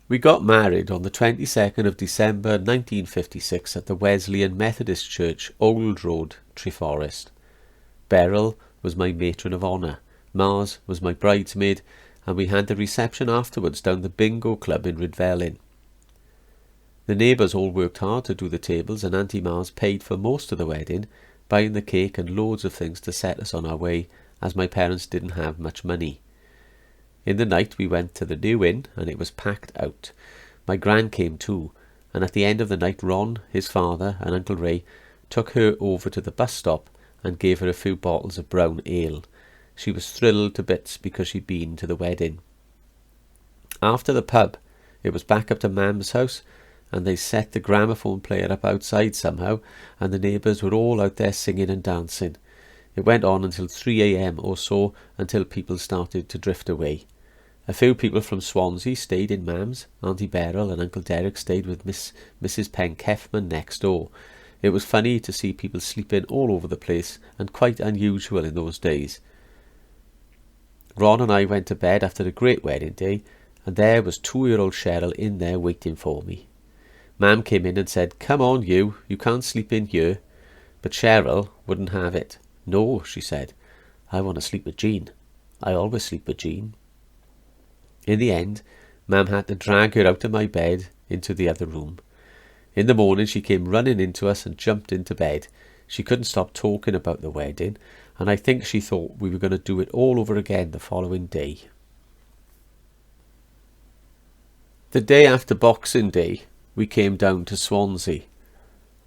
We got married on the 22nd of December 1956 at the Wesleyan Methodist Church, Old Road, Treforest. Beryl was my matron of honour, Mars was my bridesmaid, and we had the reception afterwards down the bingo club in Rydfelyn. The neighbours all worked hard to do the tables, and Auntie Mars paid for most of the wedding, buying the cake and loads of things to set us on our way, as my parents didn't have much money. In the night we went to the new inn, and it was packed out. My gran came too, and at the end of the night Ron, his father, and Uncle Ray took her over to the bus stop and gave her a few bottles of brown ale. She was thrilled to bits because she'd been to the wedding. After the pub, it was back up to Mam's house, and they set the gramophone player up outside somehow, and the neighbours were all out there singing and dancing. It went on until 3 a.m. or so, until people started to drift away. A few people from Swansea stayed in Mam's. Auntie Beryl and Uncle Derek stayed with Mrs. Penkeffman next door. It was funny to see people sleeping all over the place, and quite unusual in those days. Ron and I went to bed after a great wedding day, and there was 2-year-old Cheryl in there waiting for me. Mam came in and said, "Come on, you can't sleep in here." But Cheryl wouldn't have it. "No," she said, "I want to sleep with Jean. I always sleep with Jean." In the end, Mam had to drag her out of my bed into the other room. In the morning she came running into us and jumped into bed. She couldn't stop talking about the wedding, and I think she thought we were going to do it all over again the following day. The day after Boxing Day, we came down to Swansea.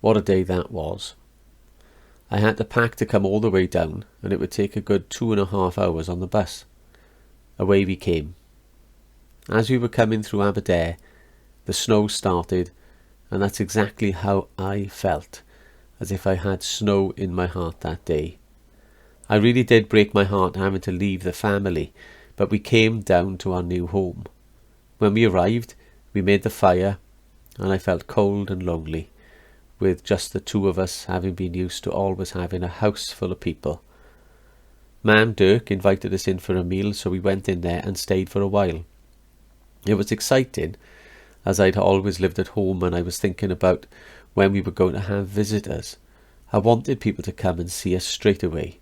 What a day that was. I had to pack to come all the way down, and it would take a good 2.5 hours on the bus. Away we came. As we were coming through Aberdare, the snow started, and that's exactly how I felt, as if I had snow in my heart that day. I really did break my heart having to leave the family, but we came down to our new home. When we arrived, we made the fire, and I felt cold and lonely, with just the two of us, having been used to always having a house full of people. Mam Dirk invited us in for a meal, so we went in there and stayed for a while. It was exciting, as I'd always lived at home, and I was thinking about when we were going to have visitors. I wanted people to come and see us straight away.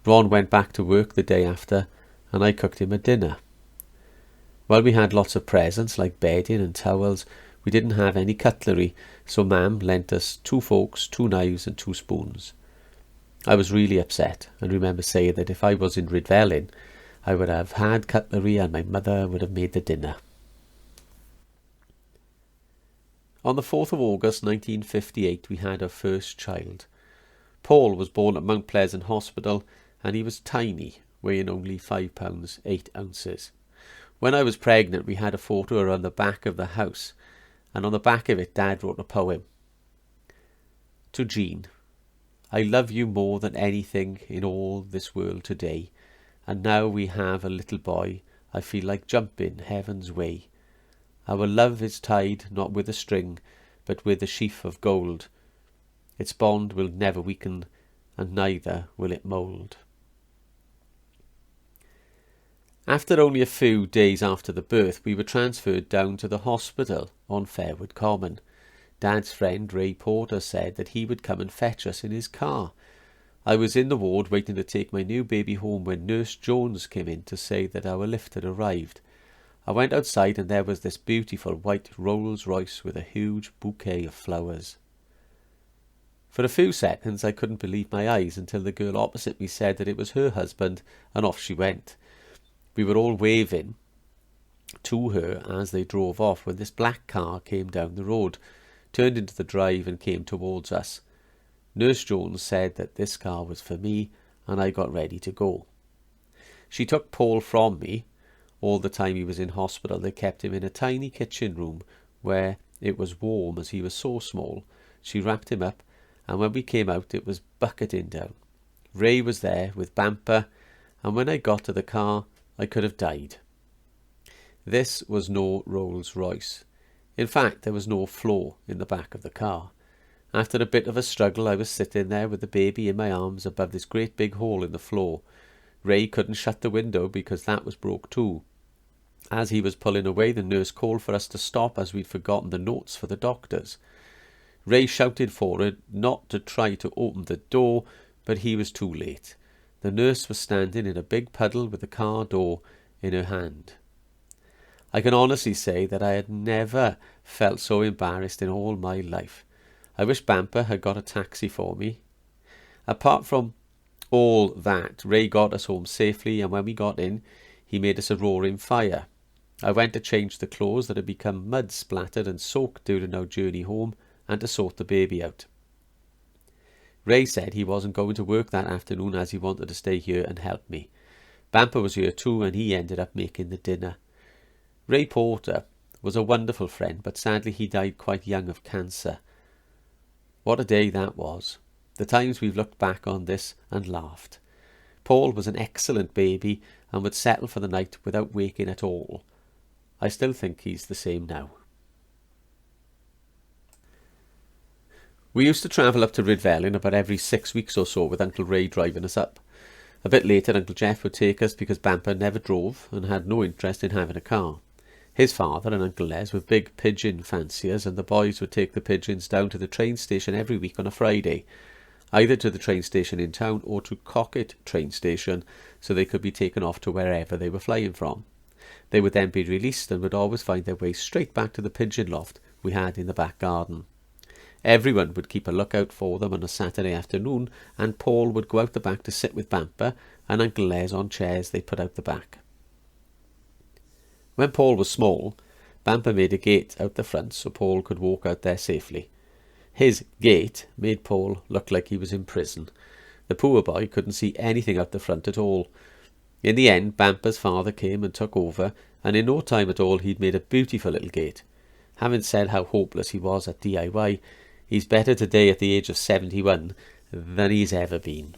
Ron went back to work the day after, and I cooked him a dinner. While we had lots of presents like bedding and towels, we didn't have any cutlery, so Mam lent us 2 forks, 2 knives and 2 spoons. I was really upset, and remember saying that if I was in Rydfelyn, I would have had cutlery and my mother would have made the dinner. On the 4th of August 1958 we had our first child. Paul was born at Mount Pleasant Hospital, and he was tiny, weighing only 5 pounds 8 ounces. When I was pregnant we had a photo around the back of the house, and on the back of it Dad wrote a poem. To Jean, I love you more than anything in all this world today, and now we have a little boy, I feel like jumping heaven's way. Our love is tied not with a string, but with a sheaf of gold. Its bond will never weaken, and neither will it mould. After only a few days after the birth, we were transferred down to the hospital on Fairwood Common. Dad's friend Ray Porter said that he would come and fetch us in his car. I was in the ward waiting to take my new baby home when Nurse Jones came in to say that our lift had arrived. I went outside and there was this beautiful white Rolls Royce with a huge bouquet of flowers. For a few seconds I couldn't believe my eyes until the girl opposite me said that it was her husband, and off she went. We were all waving to her as they drove off when this black car came down the road, turned into the drive and came towards us. Nurse Jones said that this car was for me, and I got ready to go. She took Paul from me. All the time he was in hospital they kept him in a tiny kitchen room where it was warm as he was so small. She wrapped him up, and when we came out it was bucketing down. Ray was there with Bamper, and when I got to the car I could have died. This was no Rolls Royce. In fact, there was no floor in the back of the car. After a bit of a struggle I was sitting there with the baby in my arms above this great big hole in the floor. Ray couldn't shut the window because that was broke too. As he was pulling away, the nurse called for us to stop as we'd forgotten the notes for the doctors. Ray shouted for her not to try to open the door, but he was too late. The nurse was standing in a big puddle with the car door in her hand. I can honestly say that I had never felt so embarrassed in all my life. I wish Bamper had got a taxi for me. Apart from all that, Ray got us home safely, and when we got in, he made us a roaring fire. I went to change the clothes that had become mud splattered and soaked during our journey home, and to sort the baby out. Ray said he wasn't going to work that afternoon as he wanted to stay here and help me. Bamper was here too, and he ended up making the dinner. Ray Porter was a wonderful friend, but sadly he died quite young of cancer. What a day that was. The times we've looked back on this and laughed. Paul was an excellent baby and would settle for the night without waking at all. I still think he's the same now. We used to travel up to Rydfelin about every 6 weeks or so with Uncle Ray driving us up. A bit later Uncle Jeff would take us because Bamper never drove and had no interest in having a car. His father and Uncle Les were big pigeon fanciers, and the boys would take the pigeons down to the train station every week on a Friday, either to the train station in town or to Cocket train station, so they could be taken off to wherever they were flying from. They would then be released and would always find their way straight back to the pigeon loft we had in the back garden. Everyone would keep a lookout for them on a Saturday afternoon, and Paul would go out the back to sit with Bamper and Uncle Les on chairs they put out the back. When Paul was small, Bamper made a gate out the front so Paul could walk out there safely. His gate made Paul look like he was in prison. The poor boy couldn't see anything out the front at all. In the end, Bamper's father came and took over, and in no time at all he'd made a beautiful little gate. Having said how hopeless he was at DIY, he's better today at the age of 71 than he's ever been.